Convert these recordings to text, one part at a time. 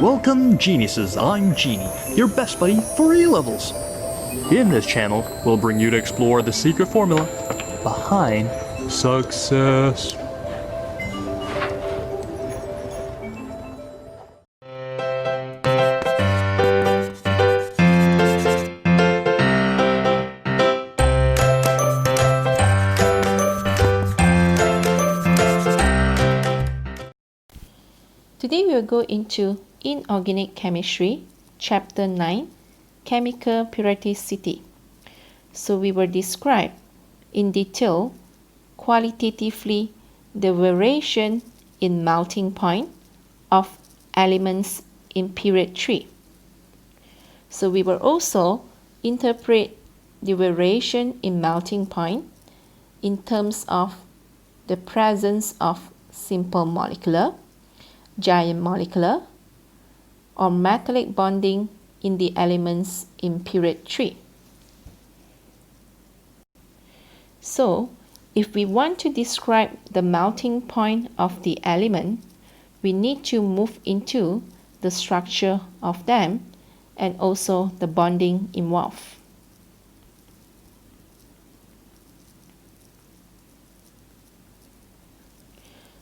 Welcome geniuses, I'm Genie, your best buddy for A-levels. In this channel, we'll bring you to explore the secret formula behind success. Today we will go into Inorganic Chemistry, Chapter 9, Chemical Periodicity. So we will describe in detail, qualitatively, the variation in melting point of elements in period 3. So we will also interpret the variation in melting point in terms of the presence of simple molecular, giant molecular, or metallic bonding in the elements in period 3. So, if we want to describe the melting point of the element, we need to move into the structure of them and also the bonding involved.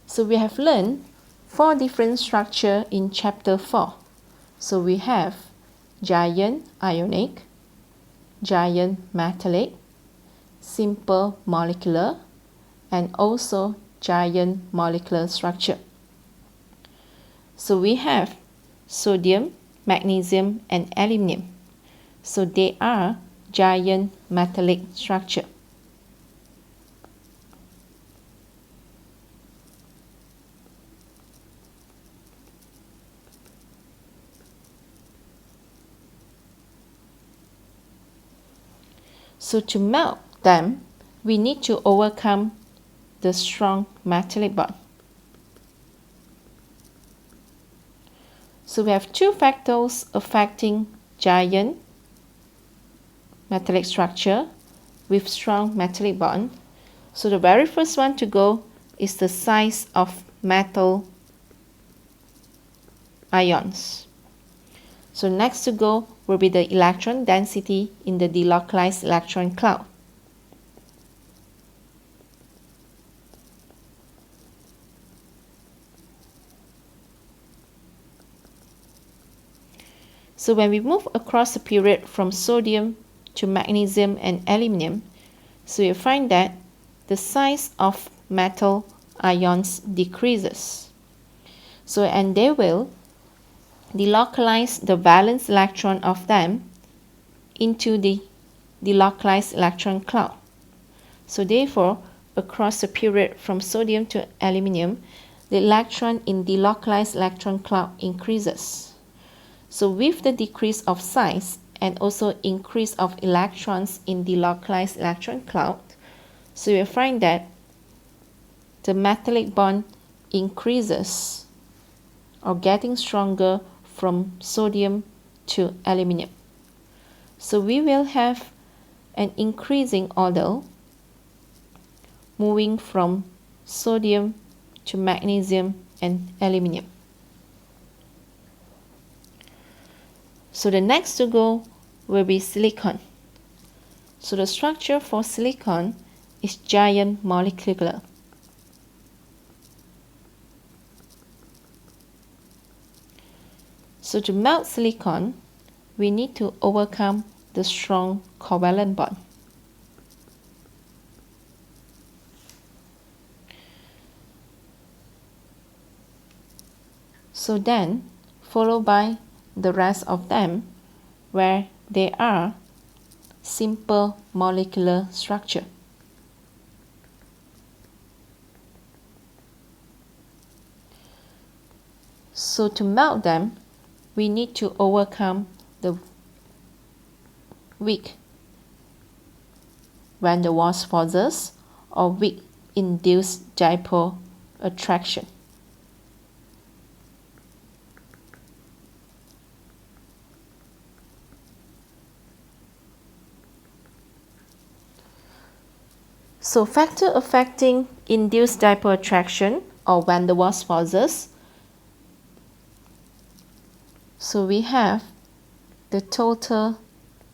So we have learned 4 different structures in Chapter 4. So we have giant ionic, giant metallic, simple molecular, and also giant molecular structure. So we have sodium, magnesium, and aluminum. So they are giant metallic structure. So to melt them, we need to overcome the strong metallic bond. So we have 2 factors affecting giant metallic structure with strong metallic bond. So the very first one to go is the size of metal ions. So next to go will be the electron density in the delocalized electron cloud. So when we move across the period from sodium to magnesium and aluminum, so you find that the size of metal ions decreases. So and they will delocalize the valence electron of them into the delocalized electron cloud. So therefore, across the period from sodium to aluminum, the electron in delocalized electron cloud increases. So with the decrease of size and also increase of electrons in delocalized electron cloud, so you find that the metallic bond increases or getting stronger from sodium to aluminum. So we will have an increasing order moving from sodium to magnesium and aluminum. So the next to go will be silicon. So the structure for silicon is giant molecular. So to melt silicon, we need to overcome the strong covalent bond. So then, followed by the rest of them, where they are simple molecular structure. So to melt them, we need to overcome the weak van der Waals forces or weak induced dipole attraction. So factor affecting induced dipole attraction or van der Waals forces So we have the total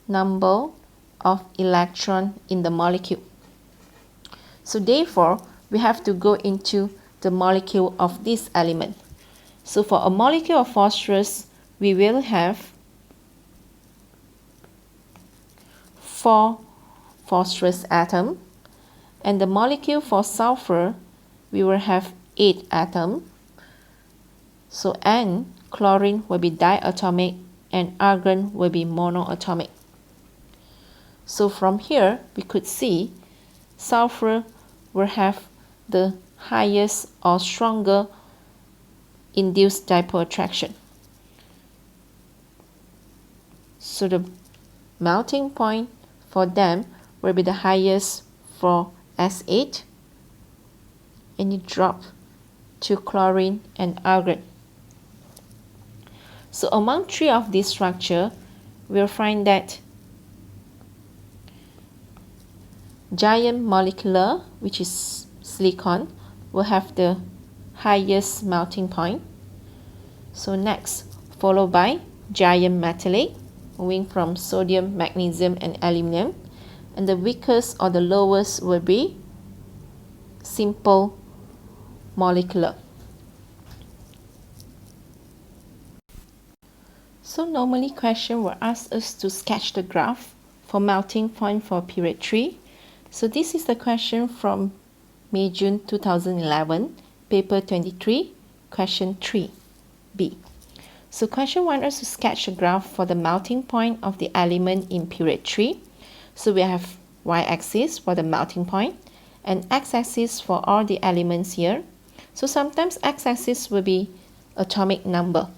number of electrons in the molecule. So therefore, we have to go into the molecule of this element. So for a molecule of phosphorus, we will have 4 phosphorus atoms, and the molecule for sulfur, we will have 8 atoms. So N, chlorine, will be diatomic and argon will be monoatomic. So from here, we could see sulfur will have the highest or stronger induced dipole attraction. So the melting point for them will be the highest for S8, and it drop to chlorine and argon. So among 3 of these structures, we'll find that giant molecular, which is silicon, will have the highest melting point. So next, followed by giant metallic, moving from sodium, magnesium, and aluminum. And the weakest or the lowest will be simple molecular. So normally question will ask us to sketch the graph for melting point for period 3. So this is the question from May-June 2011, paper 23, question 3b. So question wants us to sketch a graph for the melting point of the element in period 3. So we have y-axis for the melting point and x-axis for all the elements here. So sometimes x-axis will be atomic number.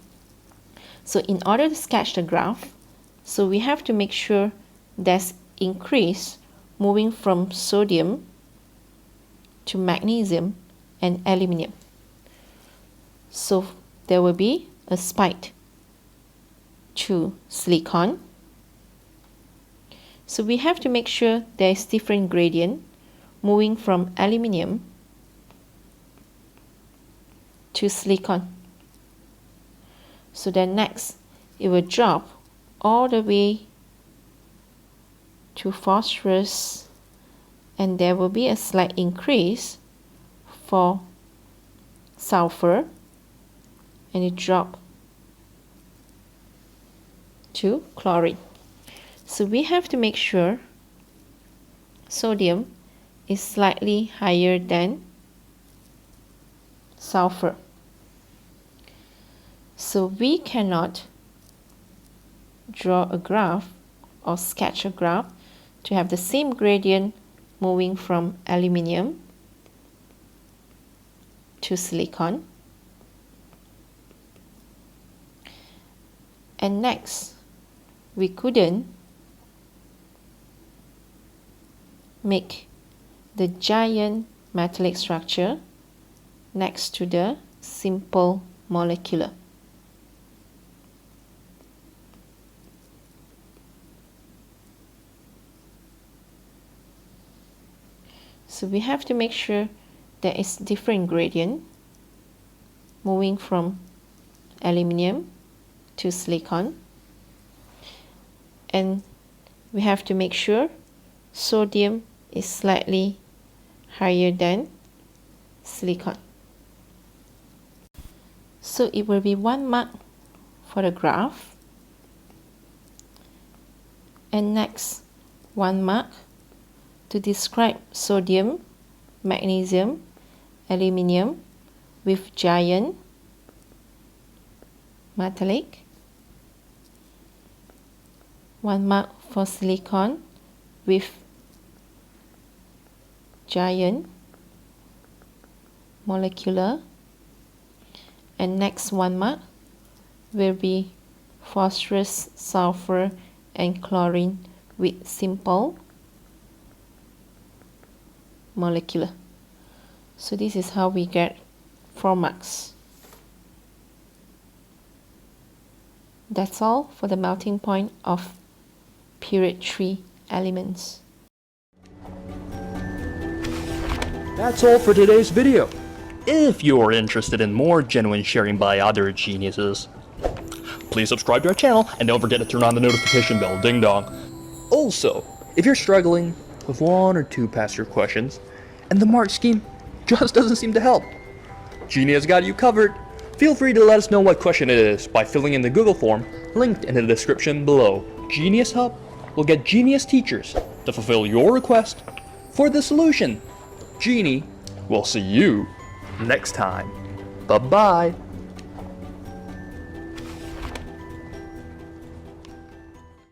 So in order to sketch the graph, so we have to make sure there's increase moving from sodium to magnesium and aluminum. So there will be a spike to silicon. So we have to make sure there is different gradient moving from aluminum to silicon. So then next, it will drop all the way to phosphorus, and there will be a slight increase for sulfur, and it drop to chlorine. So we have to make sure sodium is slightly higher than sulfur. So we cannot draw a graph or sketch a graph to have the same gradient moving from aluminum to silicon. And next, we couldn't make the giant metallic structure next to the simple molecular. So we have to make sure there is different gradient moving from aluminum to silicon, and we have to make sure sodium is slightly higher than silicon. So it will be 1 mark for the graph, and next 1 mark to describe sodium, magnesium, aluminum with giant metallic. 1 mark for silicon with giant molecular, and next 1 mark will be phosphorus, sulfur, and chlorine with simple molecular. So this is how we get 4 marks. That's all for the melting point of period 3 elements. That's all for today's video. If you're interested in more genuine sharing by other geniuses, please subscribe to our channel and don't forget to turn on the notification bell, ding dong. Also, if you're struggling with one or two past year questions and the mark scheme just doesn't seem to help, Genie has got you covered. Feel free to let us know what question it is by filling in the Google form linked in the description below. GenieUs Hub will get genius teachers to fulfill your request for the solution. Genie will see you next time. Bye-bye.